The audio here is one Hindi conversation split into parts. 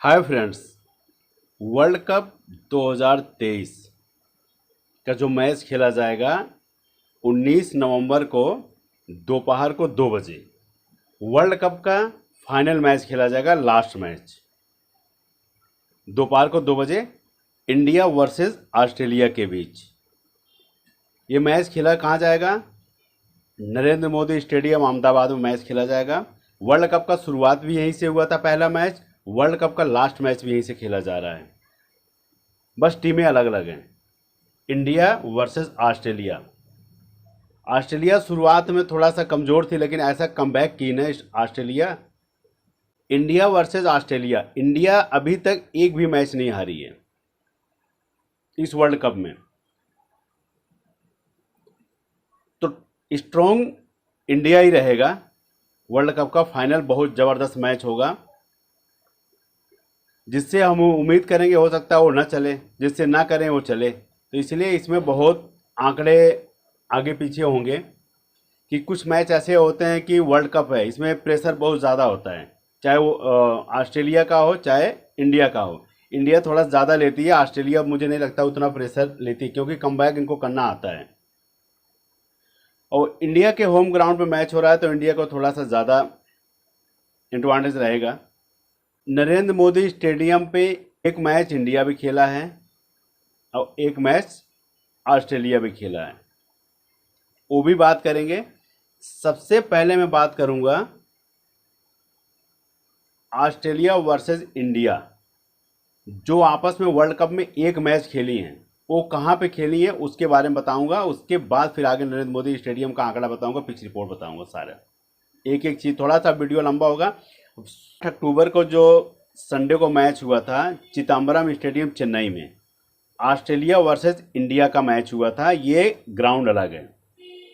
Hi friends. वर्ल्ड कप 2023 का जो मैच खेला जाएगा 19 नवंबर को दोपहर को 2 बजे वर्ल्ड कप का फाइनल मैच खेला जाएगा। लास्ट मैच दोपहर को 2 बजे इंडिया वर्सेस ऑस्ट्रेलिया के बीच। ये मैच खेला कहाँ जाएगा? नरेंद्र मोदी स्टेडियम अहमदाबाद में मैच खेला जाएगा। वर्ल्ड कप का शुरुआत भी यहीं से हुआ था, पहला मैच। वर्ल्ड कप का लास्ट मैच भी यहीं से खेला जा रहा है, बस टीमें अलग अलग हैं। India versus Australia. ऑस्ट्रेलिया शुरुआत में थोड़ा सा कमज़ोर थी, लेकिन ऐसा कमबैक की ना Australia. India versus Australia. India अभी तक एक भी मैच नहीं हारी है इस वर्ल्ड कप में, तो स्ट्रॉन्ग इंडिया ही रहेगा। वर्ल्ड कप का फाइनल बहुत ज़बरदस्त मैच होगा, जिससे हम उम्मीद करेंगे हो सकता है वो न चले, जिससे ना करें वो चले। तो इसलिए इसमें बहुत आंकड़े आगे पीछे होंगे कि कुछ मैच ऐसे होते हैं कि वर्ल्ड कप है, इसमें प्रेशर बहुत ज़्यादा होता है, चाहे वो ऑस्ट्रेलिया का हो चाहे इंडिया का हो। इंडिया थोड़ा ज़्यादा लेती है, ऑस्ट्रेलिया मुझे नहीं लगता उतना प्रेशर लेती, क्योंकि कमबैक इनको करना आता है। और इंडिया के होम ग्राउंड पे मैच हो रहा है, तो इंडिया को थोड़ा सा ज़्यादा एडवांटेज रहेगा। नरेंद्र मोदी स्टेडियम पे एक मैच इंडिया भी खेला है और एक मैच ऑस्ट्रेलिया भी खेला है, वो भी बात करेंगे। सबसे पहले मैं बात करूंगा ऑस्ट्रेलिया वर्सेस इंडिया, जो आपस में वर्ल्ड कप में एक मैच खेली हैं, वो कहाँ पे खेली हैं उसके बारे में बताऊंगा। उसके बाद फिर आगे नरेंद्र मोदी स्टेडियम का आंकड़ा बताऊंगा, पिच रिपोर्ट बताऊंगा, सारा एक एक चीज़। थोड़ा सा वीडियो लंबा होगा। 8 अक्टूबर को जो संडे को मैच हुआ था चिदम्बरम स्टेडियम चेन्नई में, ऑस्ट्रेलिया वर्सेस इंडिया का मैच हुआ था। ये ग्राउंड अलग है,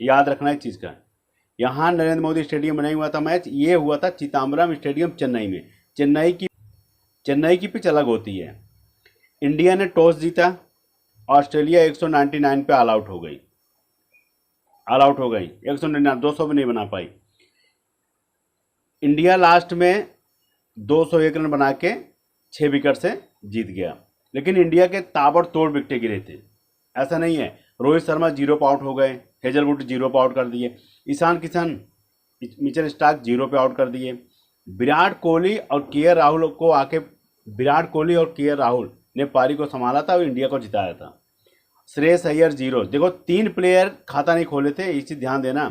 याद रखना इस चीज़ का। यहाँ नरेंद्र मोदी स्टेडियम में नहीं हुआ था मैच, ये हुआ था चिदम्बरम स्टेडियम चेन्नई में। चेन्नई की पिच अलग होती है। इंडिया ने टॉस जीता, ऑस्ट्रेलिया 199 पे ऑल आउट हो गई। 199, 200 भी नहीं बना पाई। इंडिया लास्ट में 201 रन बना के 6 विकेट से जीत गया, लेकिन इंडिया के ताबड़तोड़ विकेटें गिरे थे। ऐसा नहीं है, रोहित शर्मा 0 पे आउट हो गए, हेजलवुड 0 पे आउट कर दिए, ईशान किशन, मिचेल स्टार्क 0 पे आउट कर दिए। विराट कोहली और के राहुल को आके विराट कोहली और के राहुल ने पारी को संभाला था और इंडिया को जिताया था। श्रेयस अय्यर 0। देखो 3 प्लेयर खाता नहीं खोले थे, इस चीज़ ध्यान देना।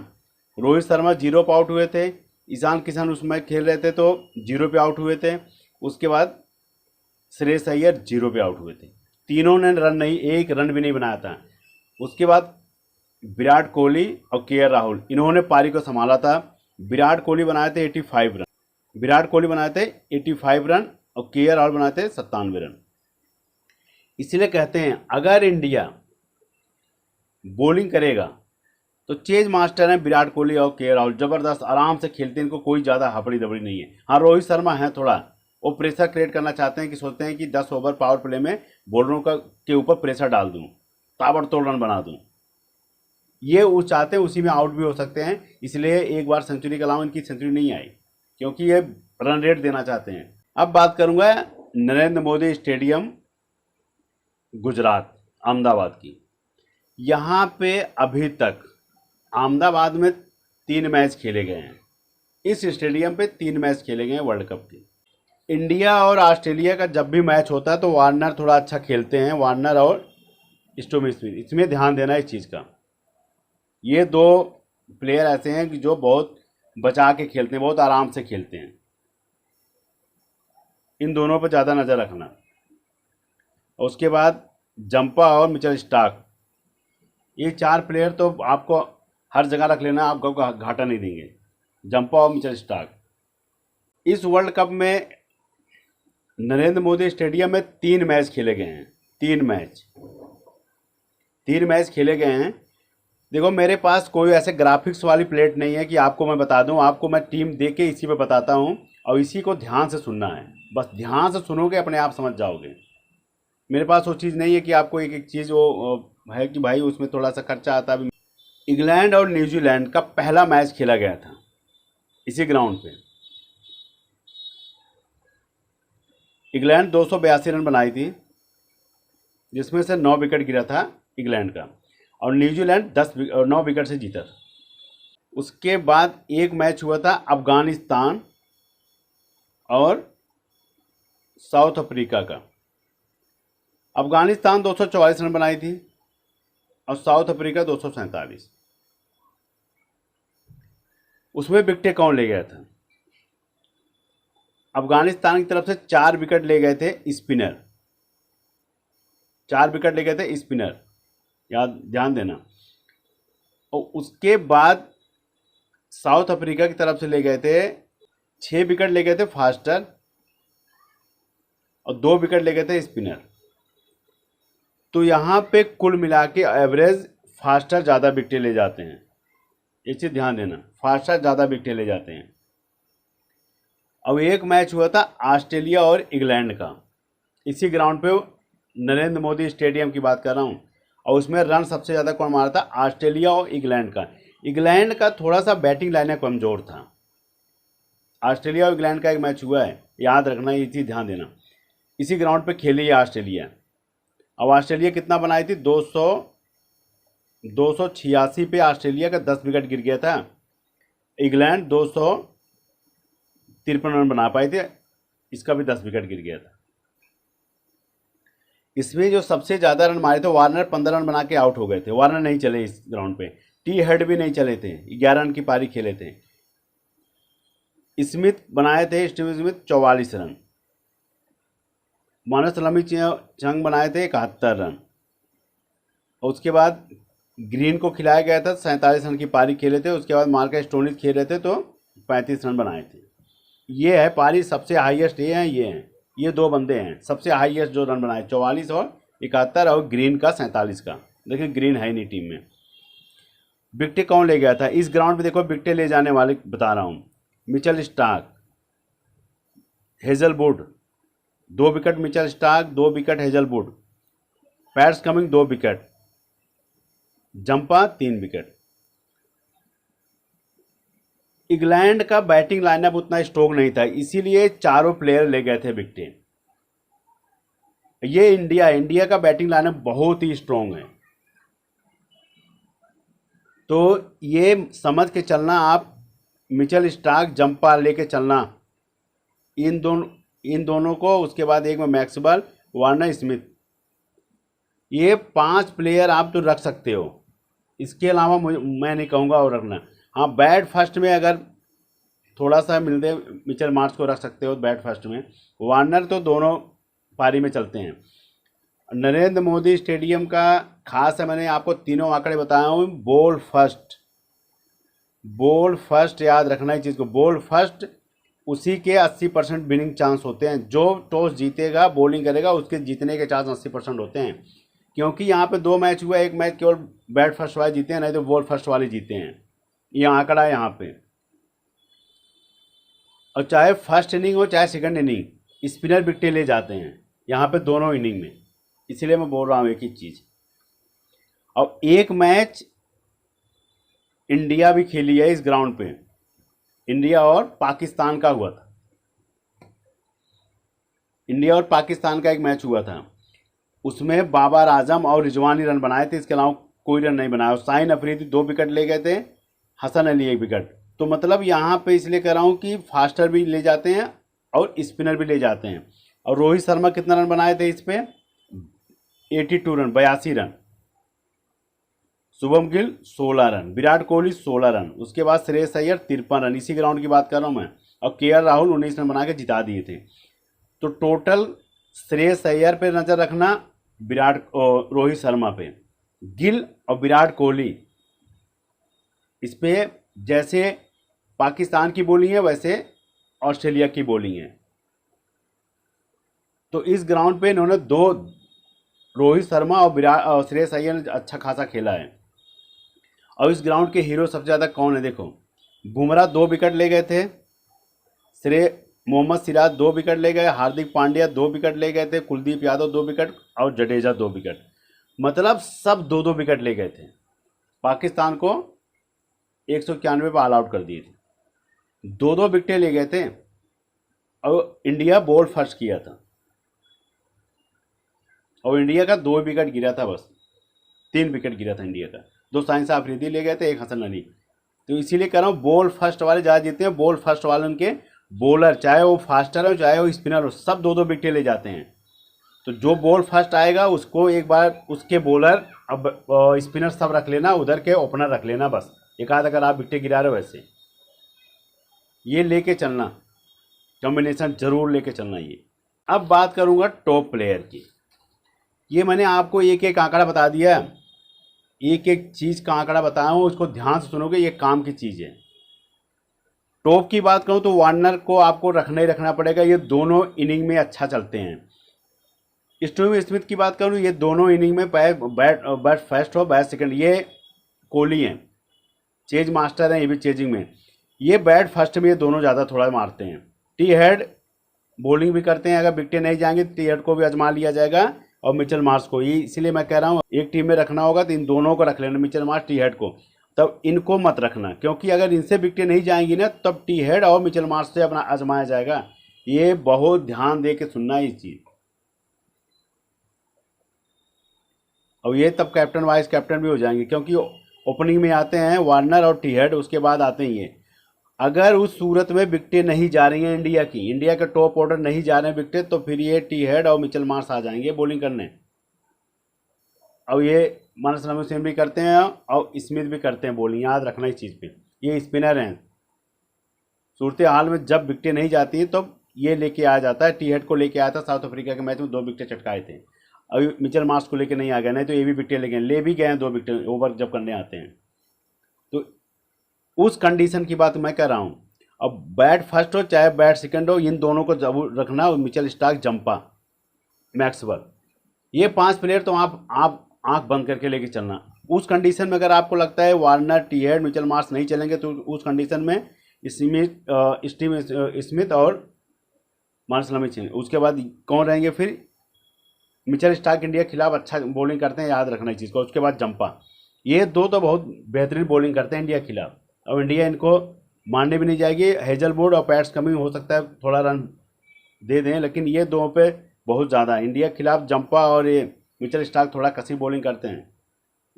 रोहित शर्मा 0 पे आउट हुए थे, ईशान किशन उसमें खेल रहे थे तो 0 पे आउट हुए थे। उसके बाद श्रेयस अय्यर 0 पे आउट हुए थे। तीनों ने रन नहीं, एक रन भी नहीं बनाया था। उसके बाद विराट कोहली और के राहुल, इन्होंने पारी को संभाला था। विराट कोहली बनाए थे 85 रन, और के राहुल बनाए थे 97 रन। इसलिए कहते हैं अगर इंडिया बॉलिंग करेगा तो चेज मास्टर हैं विराट कोहली और के राहुल, जबरदस्त आराम से खेलते हैं, इनको कोई ज़्यादा हपड़ी दबड़ी नहीं है। हाँ, रोहित शर्मा है थोड़ा, वो प्रेशर क्रिएट करना चाहते हैं कि सोचते हैं कि 10 ओवर पावर प्ले में बॉलरों का के ऊपर प्रेशर डाल दूं, ताबड़तोड़ रन बना दूं। ये वो चाहते हैं, उसी में आउट भी हो सकते हैं। इसलिए एक बार सेंचुरी के अलावा इनकी सेंचुरी नहीं आई, क्योंकि ये रन रेट देना चाहते हैं। अब बात करूंगा नरेंद्र मोदी स्टेडियम गुजरात अहमदाबाद की। यहाँ पे अभी तक अहमदाबाद में 3 मैच खेले गए हैं। इस स्टेडियम पे 3 मैच खेले गए हैं वर्ल्ड कप के। इंडिया और ऑस्ट्रेलिया का जब भी मैच होता है तो वार्नर थोड़ा अच्छा खेलते हैं, वार्नर और स्टोम स्मिथ, इसमें ध्यान देना इस चीज़ का। ये 2 प्लेयर ऐसे हैं कि जो बहुत बचा के खेलते हैं, बहुत आराम से खेलते हैं। इन दोनों पर ज़्यादा नज़र रखना। और उसके बाद जंपा और मिचेल स्टार्क, ये 4 प्लेयर तो आपको हर जगह रख लेना, आपको घाटा नहीं देंगे। जंपा और मिचेल स्टार्क। इस वर्ल्ड कप में नरेंद्र मोदी स्टेडियम में 3 मैच खेले गए हैं। 3 मैच खेले गए हैं। देखो मेरे पास कोई ऐसे ग्राफिक्स वाली प्लेट नहीं है कि आपको मैं बता दूं, आपको मैं टीम दे के इसी पे बताता हूं, और इसी को ध्यान से सुनना है। बस ध्यान से सुनोगे अपने आप समझ जाओगे। मेरे पास वो चीज़ नहीं है कि आपको एक एक चीज़ वो है कि भाई उसमें थोड़ा सा खर्चा आता है। इंग्लैंड और न्यूजीलैंड का पहला मैच खेला गया था इसी ग्राउंड पे। इंग्लैंड 282 रन बनाई थी, जिसमें से 9 विकेट गिरा था इंग्लैंड का, और न्यूजीलैंड 9 विकेट से जीता था। उसके बाद एक मैच हुआ था अफगानिस्तान और साउथ अफ्रीका का। अफगानिस्तान 244 रन बनाई थी और साउथ अफ्रीका 247। उसमें विकेटें कौन ले गया था? अफगानिस्तान की तरफ से 4 विकेट ले गए थे स्पिनर, 4 विकेट ले गए थे स्पिनर, याद ध्यान देना। और उसके बाद साउथ अफ्रीका की तरफ से ले गए थे 6 विकेट ले गए थे फास्टर और 2 विकेट ले गए थे स्पिनर। तो यहाँ पे कुल मिला के एवरेज फास्टर ज़्यादा विकेटें ले जाते हैं, ये चीज़ ध्यान देना, फास्टर ज़्यादा विकेटें ले जाते हैं। अब एक मैच हुआ था ऑस्ट्रेलिया और इंग्लैंड का, इसी ग्राउंड पे, नरेंद्र मोदी स्टेडियम की बात कर रहा हूँ, और उसमें रन सबसे ज़्यादा कौन मारा था? ऑस्ट्रेलिया और इंग्लैंड का। इंग्लैंड का थोड़ा सा बैटिंग लाइनअप कमज़ोर था। ऑस्ट्रेलिया और इंग्लैंड का एक मैच हुआ है, याद रखना, ये चीज़ ध्यान देना। इसी ग्राउंड पे खेली है ऑस्ट्रेलिया। अब ऑस्ट्रेलिया कितना बनाई थी? 286 पे ऑस्ट्रेलिया का 10 विकेट गिर गया था। इंग्लैंड 253 रन बना पाए थे, इसका भी 10 विकेट गिर गया था। इसमें जो सबसे ज़्यादा रन मारे थे वार्नर 15 रन बना के आउट हो गए थे। वार्नर नहीं चले इस ग्राउंड पे, टी हेड भी नहीं चले थे, 11 रन की पारी खेले थे। स्मिथ बनाए थे, स्टीव स्मिथ 44 रन, मानस लमी चंग बनाए थे 71 रन, और उसके बाद ग्रीन को खिलाया गया था, 47 रन की पारी खेले थे। उसके बाद मार्कस स्टोनिस खेल रहे थे तो 35 रन बनाए थे। ये है पारी सबसे हाईएस्ट, ये हैं, ये 2 बंदे हैं सबसे हाईएस्ट जो रन बनाए, 44 और 71, और ग्रीन का 47 का। देखिए ग्रीन है ही नहीं टीम में। विकेटें कौन ले गया था इस ग्राउंड पे? देखो विकेटें ले जाने वाले बता रहा हूँ। Mitchell Starc, Hazlewood 2 wicket, Mitchell Starc 2 wicket, Hazlewood, pets coming 2 wicket, Zampa 3 wicket. England का बैटिंग लाइनअप उतना स्ट्रोंग नहीं था, इसीलिए चारों प्लेयर ले गए थे विकेटें। ये इंडिया का बैटिंग लाइनअप बहुत ही स्ट्रोंग है, तो ये समझ के चलना आप, मिचेल स्टार्क, जंपा लेके चलना इन दोनों को। उसके बाद एक में मैक्सवेल, वार्नर, स्मिथ, ये 5 प्लेयर आप तो रख सकते हो। इसके अलावा मैं नहीं कहूँगा और रखना। हाँ, बैट फर्स्ट में अगर थोड़ा सा मिलते मिचेल मार्श को रख सकते हो बैट फर्स्ट में। वार्नर तो दोनों पारी में चलते हैं। नरेंद्र मोदी स्टेडियम का खास है, मैंने आपको तीनों आंकड़े बताया हूँ। बॉल फर्स्ट याद रखना इस चीज़ को, बॉल फर्स्ट, उसी के 80% विनिंग चांस होते हैं। जो टॉस जीतेगा बॉलिंग करेगा उसके जीतने के चांस 80% होते हैं, क्योंकि यहाँ पे 2 मैच हुआ, एक मैच केवल बैट फर्स्ट वाले जीते हैं, नहीं तो बॉल फर्स्ट वाले जीते हैं। ये आंकड़ा है यहाँ पे। और चाहे फर्स्ट इनिंग हो चाहे सेकंड इनिंग, स्पिनर विकेटें ले जाते हैं यहाँ पे दोनों इनिंग में, इसीलिए मैं बोल रहा हूँ एक ही चीज़। और एक मैच इंडिया भी खेली है इस ग्राउंड पे, इंडिया और पाकिस्तान का हुआ था। इंडिया और पाकिस्तान का एक मैच हुआ था, उसमें बाबर आजम और रिजवानी रन बनाए थे, इसके अलावा कोई रन नहीं बनाया। शाहीन अफरीदी 2 विकेट ले गए थे, हसन अली 1 विकेट। तो मतलब यहाँ पे इसलिए कह रहा हूँ कि फास्टर भी ले जाते हैं और स्पिनर भी ले जाते हैं। और रोहित शर्मा कितना रन बनाए थे इस पे? 82 run, 82 run. Shubham Gill 16 run, Virat Kohli 16 run, उसके बाद श्रेयस अय्यर 53 रन, इसी ग्राउंड की बात कर रहा हूँ मैं। और केएल राहुल 19 रन बना के जिता दिए थे। तो टोटल श्रेयस अय्यर पे नज़र रखना, रोहित शर्मा पे, गिल और विराट कोहली, इस पे जैसे पाकिस्तान की बॉलिंग है वैसे ऑस्ट्रेलिया की बॉलिंग है। तो इस ग्राउंड पे इन्होंने 2, रोहित शर्मा और श्रेयस अय्यर ने अच्छा खासा खेला है। और इस ग्राउंड के हीरो सबसे ज़्यादा कौन है? देखो, बुमराह 2 विकेट ले गए थे, मोहम्मद सिराज 2 विकेट ले गए, हार्दिक पांड्या 2 विकेट ले गए थे, कुलदीप यादव 2 विकेट और जडेजा 2 विकेट। मतलब सब 2-2 विकेट ले गए थे। पाकिस्तान को 191 पर ऑल आउट कर दिए थे, 2-2 विकेटें ले गए थे। और इंडिया बॉल फर्स्ट किया था, और इंडिया का 2 विकेट गिरा था, बस 3 विकेट गिरा था इंडिया का। 2 साइंस आफरीदी ले गए थे, 1 हसन अली। तो इसीलिए कह रहा हूँ बॉल फर्स्ट वाले ज़्यादा जीते हैं। बॉल फर्स्ट वाले उनके बॉलर, चाहे वो फास्टर हो चाहे वो स्पिनर हो, सब 2-2 विकेट ले जाते हैं। तो जो बॉल फर्स्ट आएगा उसको एक बार उसके बॉलर, अब स्पिनर सब रख लेना, उधर के ओपनर रख लेना, बस एक आध अगर आप विकेट गिरा रहे हो वैसे ये लेके चलना, कॉम्बिनेशन जरूर लेके चलना ये। अब बात करूंगा टॉप प्लेयर की। ये मैंने आपको एक एक आंकड़ा बता दिया, एक एक चीज़ का आंकड़ा बताया हूँ, उसको ध्यान से सुनोगे, ये काम की चीज़ है। टॉप की बात करूँ तो वार्नर को आपको रखना ही रखना पड़ेगा, ये दोनों इनिंग में अच्छा चलते हैं। स्टीव स्मिथ की बात करूँ, ये दोनों इनिंग में बैट फर्स्ट हो बैट सेकंड, ये कोहली हैं, चेज मास्टर हैं ये भी चेजिंग में, ये बैट फर्स्ट में ये दोनों ज़्यादा थोड़ा मारते हैं। टी हेड बॉलिंग भी करते हैं, अगर विकेट नहीं जाएंगे टी हेड को भी आजमा लिया जाएगा और मिचेल मार्श को। ये इसीलिए मैं कह रहा हूँ एक टीम में रखना होगा तो इन दोनों को रख लेना, मिचेल मार्श टी हेड को, तब इनको मत रखना, क्योंकि अगर इनसे विकेट नहीं जाएंगी ना तब टी हेड और मिचेल मार्श से अपना आजमाया जाएगा। ये बहुत ध्यान दे के सुनना है इस चीज़। और ये तब कैप्टन वाइस कैप्टन भी हो जाएंगे, क्योंकि ओपनिंग में आते हैं वार्नर और टी हेड, उसके बाद आते हैं ये। अगर उस सूरत में विकेटें नहीं जा रही हैं इंडिया की, इंडिया के टॉप ऑर्डर नहीं जा रहे हैं विकेटें, तो फिर ये टी हेड और मिचेल मार्श आ जाएंगे बॉलिंग करने। और ये मानस रमन भी करते हैं और स्मिथ भी करते हैं बॉलिंग, याद रखना इस चीज़ पे। ये स्पिनर हैं, सूरत हाल में जब विकेटें नहीं जाती हैं तो ये लेके आ जाता है। टी हेड को लेके आया था साउथ अफ्रीका के मैच में, 2 विकेट चटकाए थे। अभी मिचेल मार्श को लेके नहीं आ गया, नहीं तो ये भी विकेट ले भी गए हैं 2 विकेट ओवर जब करने आते हैं। तो उस कंडीशन की बात मैं कर रहा हूँ। अब बैट फर्स्ट हो चाहे बैट सेकंड हो, इन दोनों को जरूर रखना। मिचेल स्टार्क, जंपा, मैक्सवेल, ये 5 प्लेयर तो आप आंख बंद करके लेके चलना। उस कंडीशन में अगर आपको लगता है Warner, T head, Mitchell Marsh नहीं चलेंगे तो उस कंडीशन में स्टीव स्मिथ और मार्श लमिच, उसके बाद कौन रहेंगे फिर? मिचेल स्टार्क इंडिया के खिलाफ अच्छा बॉलिंग करते हैं, याद रखना इस चीज़ को। उसके बाद जंपा, ये 2 तो बहुत बेहतरीन बॉलिंग करते हैं इंडिया के खिलाफ। अब इंडिया इनको मारने भी नहीं जाएगी। हेजलवुड और पैट्स कमिंग हो सकता है थोड़ा रन दे दें, लेकिन ये 2 पे बहुत ज़्यादा इंडिया के खिलाफ जंपा और ये मिचेल स्टार्क थोड़ा कसी बॉलिंग करते हैं।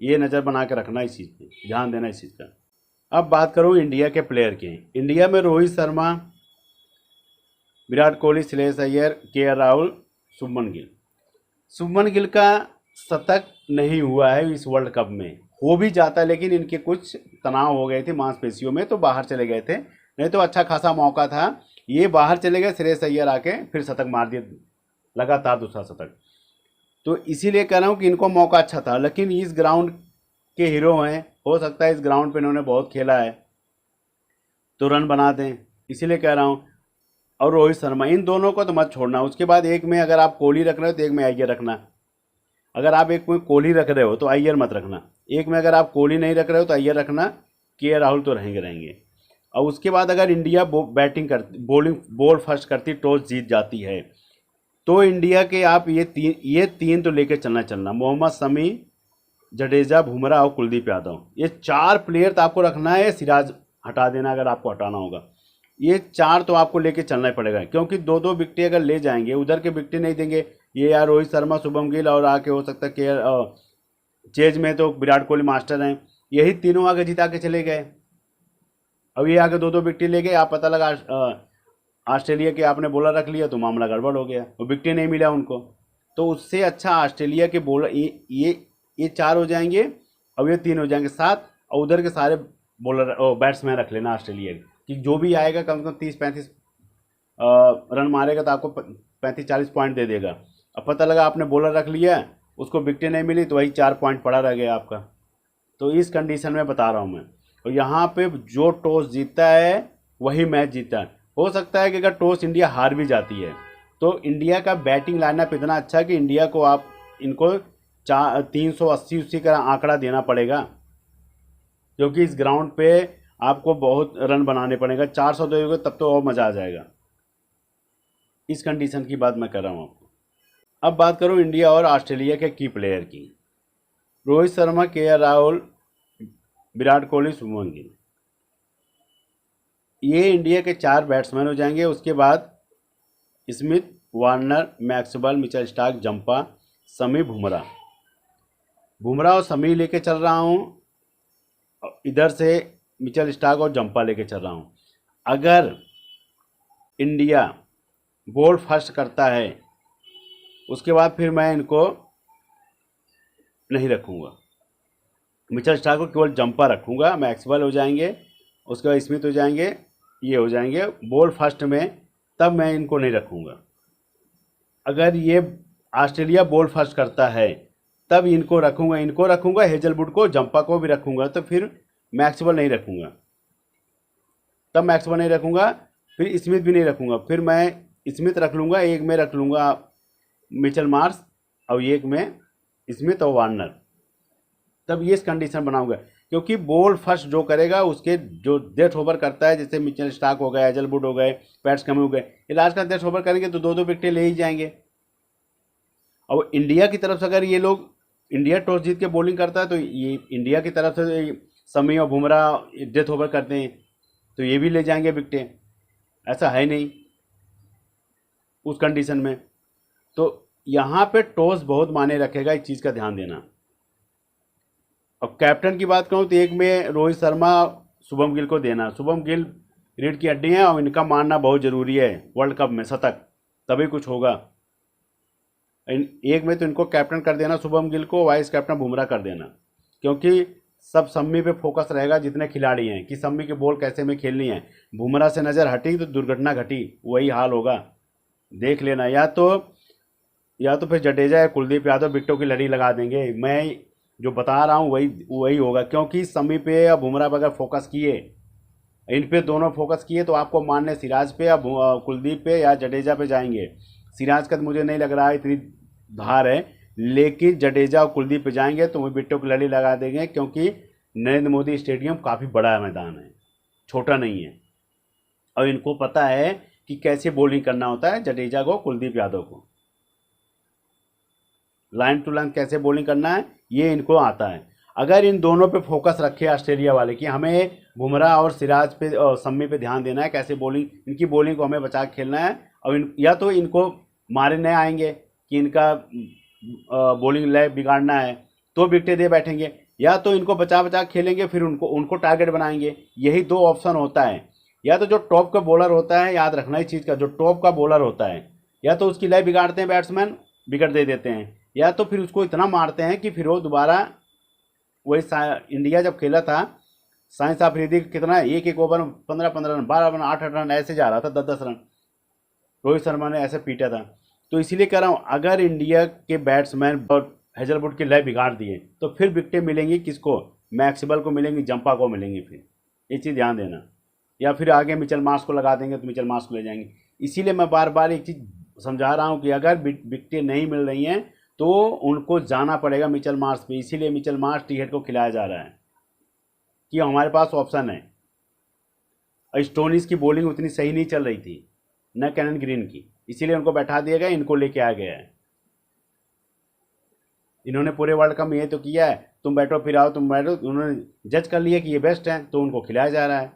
ये नज़र बना के रखना इस चीज़ पे, ध्यान देना इस चीज़ का। अब बात करूँ इंडिया के प्लेयर की। इंडिया में रोहित शर्मा, विराट कोहली, श्रेयस अय्यर, के राहुल, शुभमन गिल। शुभमन गिल का शतक नहीं हुआ है इस वर्ल्ड कप में, हो भी जाता है लेकिन इनके कुछ तनाव हो गए थे मांसपेशियों में तो बाहर चले गए थे, नहीं तो अच्छा खासा मौका था। ये बाहर चले गए, श्रेयस अय्यर आके फिर शतक मार दिए, लगातार दूसरा शतक। तो इसीलिए कह रहा हूँ कि इनको मौका अच्छा था, लेकिन इस ग्राउंड के हीरो हैं, हो सकता है इस ग्राउंड पे इन्होंने बहुत खेला है तो रन बना दें, इसीलिए कह रहा हूँ। और रोहित शर्मा, इन दोनों को तो मत छोड़ना। उसके बाद एक में अगर आप कोहली रख रहे हो तो एक में अय्यर रखना। अगर आप एक में कोहली रख रहे हो तो अय्यर मत रखना। एक में अगर आप कोहली नहीं रख रहे हो तो अय्यर रखना, के राहुल तो रहेंगे। और उसके बाद अगर इंडिया बैटिंग करती, बॉल फर्स्ट करती, टॉस जीत जाती है, तो इंडिया के आप ये तीन तो लेकर चलना। मोहम्मद शमी, जडेजा, बुमराह और कुलदीप यादव, ये 4 प्लेयर तो आपको रखना है। सिराज हटा देना अगर आपको हटाना होगा। ये 4 तो आपको लेके चलना ही पड़ेगा, क्योंकि 2-2 विकेटें अगर ले जाएंगे, उधर के विकेटें नहीं देंगे ये, यार रोहित शर्मा, शुभम गिल और आके हो सकता है के चेज में तो विराट कोहली मास्टर हैं, यही तीनों आगे जिता के चले गए। अब ये आगे 2-2 विकेटें ले गए, आप पता लगा ऑस्ट्रेलिया के आपने बॉलर रख लिया तो मामला गड़बड़ हो गया, वो विकेटें नहीं मिला उनको। तो उससे अच्छा ऑस्ट्रेलिया के बॉलर ये 4 हो जाएंगे, अब ये 3 हो जाएंगे 7, और उधर के सारे बॉलर बैट्समैन रख लेना ऑस्ट्रेलिया कि जो भी आएगा कम से कम 30-35 रन मारेगा तो आपको 35-40 पॉइंट दे देगा। अब पता लगा आपने बॉलर रख लिया, उसको विकेटें नहीं मिली तो वही 4 पॉइंट पड़ा रह गया आपका। तो इस कंडीशन में बता रहा हूँ मैं। और यहाँ पे जो टॉस जीतता है वही मैच जीतता है। हो सकता है कि अगर टॉस इंडिया हार भी जाती है तो इंडिया का बैटिंग लाइनअप इतना अच्छा है कि इंडिया को आप इनको 380 का आंकड़ा देना पड़ेगा, क्योंकि इस ग्राउंड पे आपको बहुत रन बनाने पड़ेगा। 400 दोगे तब तो और मज़ा आ जाएगा। इस कंडीशन की बात मैं कर रहा हूँ आपको। अब बात करूँ इंडिया और ऑस्ट्रेलिया के की प्लेयर की। रोहित शर्मा, के राहुल, विराट कोहली, शुभमन गिल, ये इंडिया के 4 बैट्समैन हो जाएंगे। उसके बाद Smith, Warner, Maxwell, Mitchell Starc, Zampa, Shami, Bumrah और शमी लेके चल रहा हूँ, इधर से मिचेल स्टार्क और जंपा लेके चल रहा हूँ। अगर इंडिया बॉल फर्स्ट करता है उसके बाद फिर मैं इनको नहीं रखूँगा, मिचेल स्टार्क को केवल जंपा रखूँगा, मैक्सवेल हो जाएंगे, उसके बाद स्मिथ हो जाएंगे, ये हो जाएंगे बॉल फर्स्ट में, तब मैं इनको नहीं रखूँगा। अगर ये ऑस्ट्रेलिया बॉल फर्स्ट करता है तब इनको रखूँगा, हेजलवुड को, जंपा को भी रखूँगा, तो फिर मैक्सवेल नहीं रखूँगा, फिर स्मिथ भी नहीं रखूँगा, फिर मैं स्मिथ रख लूँगा, एक में रख लूँगा मिचेल मार्श और एक में स्मिथ और वार्नर, तब ये कंडीशन बनाऊंगा। क्योंकि बॉल फर्स्ट जो करेगा उसके जो डेथ ओवर करता है, जैसे मिचेल स्टार्क हो गए, हेजलवुड हो गए, पैट्स कमी हो गए, ये लास्ट का डेथ ओवर करेंगे तो 2-2 विकेटें ले ही जाएंगे। और इंडिया की तरफ से अगर ये लोग, इंडिया टॉस जीत के बॉलिंग करता है तो ये इंडिया की तरफ से शमी और बुमराह डेथ ओवर करते हैं तो ये भी ले जाएंगे विकेटें, ऐसा है नहीं उस कंडीशन में। तो यहाँ पे टॉस बहुत मायने रखेगा, इस चीज़ का ध्यान देना। अब कैप्टन की बात करूँ तो एक में रोहित शर्मा, शुभम गिल को देना। शुभम गिल रीढ़ की हड्डी है और इनका मानना बहुत ज़रूरी है वर्ल्ड कप में, शतक तभी कुछ होगा। एक में तो इनको कैप्टन कर देना शुभम गिल को, वाइस कैप्टन बुमराह कर देना, क्योंकि सब शमी पे फोकस रहेगा जितने खिलाड़ी हैं कि शमी की बॉल कैसे में खेलनी है। बुमराह से नज़र हटी तो दुर्घटना घटी, वही हाल होगा, देख लेना। या तो फिर जडेजा या कुलदीप यादव विकेटों की लड़ी लगा देंगे, मैं जो बता रहा हूँ वही होगा। क्योंकि शमी पे या बुमराह पर अगर फोकस किए, इन पे दोनों फोकस किए तो आपको मानने सिराज पे या कुलदीप पे या जडेजा पे जाएंगे। सिराज का तो मुझे नहीं लग रहा है इतनी धार है, लेकिन जडेजा और कुलदीप पे जाएंगे तो वही विकेटों की लड़ी लगा देंगे। क्योंकि नरेंद्र मोदी स्टेडियम काफ़ी बड़ा मैदान है, छोटा नहीं है, और इनको पता है कि कैसे बॉलिंग करना होता है। जडेजा को, कुलदीप यादव को लाइन टू लाइन कैसे बॉलिंग करना है ये इनको आता है। अगर इन दोनों पे फोकस रखे ऑस्ट्रेलिया वाले कि हमें बुमराह और सिराज पे और शमी पे ध्यान देना है, कैसे बॉलिंग, इनकी बॉलिंग को हमें बचा के खेलना है, और या तो इनको मारने आएंगे कि इनका बॉलिंग लय बिगाड़ना है तो विकेटें दे बैठेंगे, या तो इनको बचा खेलेंगे फिर उनको टारगेट बनाएंगे। यही दो ऑप्शन होता है। या तो जो टॉप का बॉलर होता है, याद रखना इस चीज़ का, जो टॉप का बॉलर होता है या तो उसकी लय बिगाड़ते हैं बैट्समैन, विकेट दे देते हैं, या तो फिर उसको इतना मारते हैं कि फिर वो दोबारा वही इंडिया जब खेला था, साइंस आफरीदी कितना एक ओवर में 15-15 रन, 12 रन, 8 रन ऐसे जा रहा था, 10-10 रन रोहित शर्मा ने ऐसे पीटा था। तो इसीलिए कह रहा हूँ, अगर इंडिया के बैट्समैन और हेजलवुड की लय बिगाड़ दिए तो फिर विकेटें मिलेंगी किसको, मैक्सवेल को मिलेंगी, जंपा को मिलेंगी, फिर ये चीज़ ध्यान देना। या फिर आगे मिचेल मार्श को लगा देंगे तो मिचेल मार्श को ले जाएंगे। इसीलिए मैं बार बार एक चीज़ समझा रहा हूँ कि अगर विकेटें नहीं मिल रही हैं तो उनको जाना पड़ेगा मिचेल मार्श पे। इसीलिए मिचेल मार्श टी-हेड को खिलाया जा रहा है कि हमारे पास ऑप्शन है। स्टोनिस की बॉलिंग उतनी सही नहीं चल रही थी, न कैनन ग्रीन की, इसीलिए उनको बैठा दिया गया, इनको लेके आ गया है। इन्होंने पूरे वर्ल्ड कप में ये तो किया है, तुम बैठो फिर आओ, तुम बैठो, उन्होंने जज कर लिया कि ये बेस्ट है तो उनको खिलाया जा रहा है।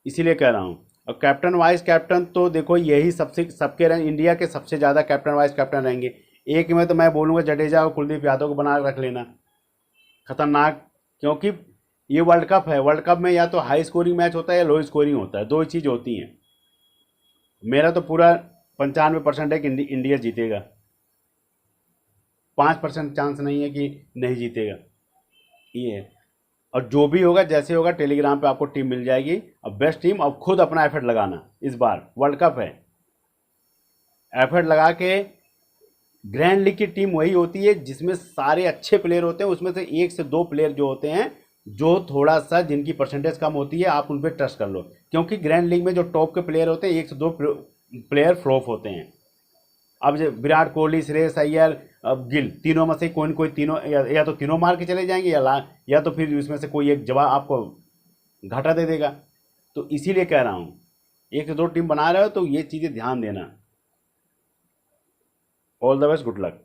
इसीलिए कह रहा हूँ। और कैप्टन वाइस कैप्टन तो देखो यही सबके रहेंगे, इंडिया के सबसे ज़्यादा कैप्टन वाइस कैप्टन रहेंगे। एक में तो मैं बोलूँगा जडेजा और कुलदीप यादव को बना रख लेना, खतरनाक। क्योंकि ये वर्ल्ड कप है, वर्ल्ड कप में या तो हाई स्कोरिंग मैच होता है या लो स्कोरिंग होता है, दो ही चीज़ होती हैं। मेरा तो पूरा 95% है कि इंडिया जीतेगा, 5% चांस नहीं है कि नहीं जीतेगा, ये है। और जो भी होगा जैसे होगा टेलीग्राम पे आपको टीम मिल जाएगी। अब बेस्ट टीम, अब खुद अपना एफर्ट लगाना, इस बार वर्ल्ड कप है, एफर्ट लगा के। ग्रैंड लीग की टीम वही होती है जिसमें सारे अच्छे प्लेयर होते हैं, उसमें से 1 से 2 प्लेयर जो होते हैं जो थोड़ा सा जिनकी परसेंटेज कम होती है, आप उन पर ट्रस्ट कर लो। क्योंकि ग्रैंड लीग में जो टॉप के प्लेयर होते हैं 1 से 2 प्लेयर फ्लॉप होते हैं। अब जब विराट कोहली, श्रेयस अय्यर, गिल, तीनों में से कोई न कोई, तीनों या तो तीनों मार के चले जाएंगे या तो फिर इसमें से कोई एक जवाब आपको घाटा दे देगा। तो इसीलिए कह रहा हूँ 1 से 2 टीम बना रहे हो तो ये चीज़ें ध्यान देना। All the best, good luck.